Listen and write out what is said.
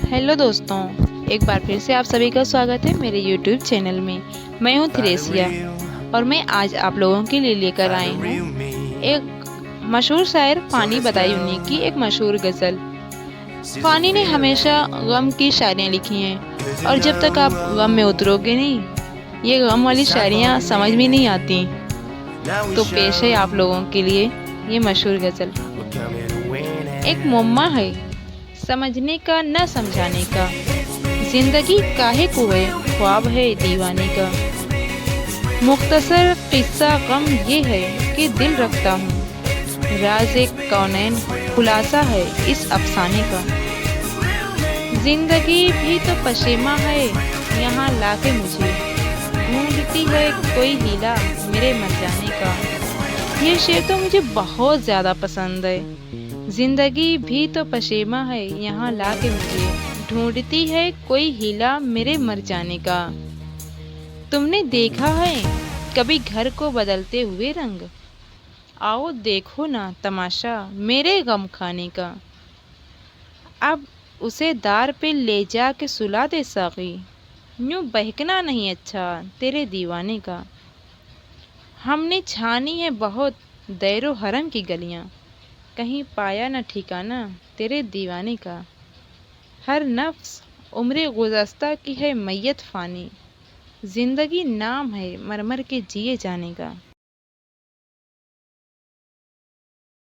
Hello दोस्तों, एक बार फिर से आप सभी का स्वागत है मेरे YouTube चैनल में। मैं हूँ थ्रेसिया और मैं आज आप लोगों के लिए लेकर आई हूँ एक मशहूर शायर फ़ानी बदायूंनी की एक मशहूर गज़ल। फ़ानी ने हमेशा गम की शायरियाँ लिखी हैं और जब तक आप गम में उतरोगे नहीं, ये गम वाली शायरियाँ समझ में नहीं आती। तो पेश है आप लोगों के लिए ये मशहूर गज़ल। एक मुम्मा है समझने का न समझाने का, जिंदगी काहे को है ख्वाब है दीवाने का। मुख्तसर किस्सा गम ये है कि दिल रखता हूँ, राज एक कौनैन खुलासा है इस अफसाने का। जिंदगी भी तो पशेमा है यहाँ लाके मुझे, ढूंढती है कोई हीला मेरे मर जाने का। ये शेर तो मुझे बहुत ज़्यादा पसंद है। जिंदगी भी तो पशेमा है यहाँ लाके मुझे, ढूंढती है कोई हीला मेरे मर जाने का। तुमने देखा है कभी घर को बदलते हुए रंग, आओ देखो ना तमाशा मेरे गम खाने का। अब उसे दार पे ले जा के सुला दे साकी, यूं बहकना नहीं अच्छा तेरे दीवाने का। हमने छानी है बहुत दैरो हरम की गलियां, कहीं पाया न ठिकाना तेरे दीवाने का। हर नफ्स उम्रे गुज़श्ता की है मैयत फ़ानी, ज़िंदगी नाम है मर मर के जिए जाने का।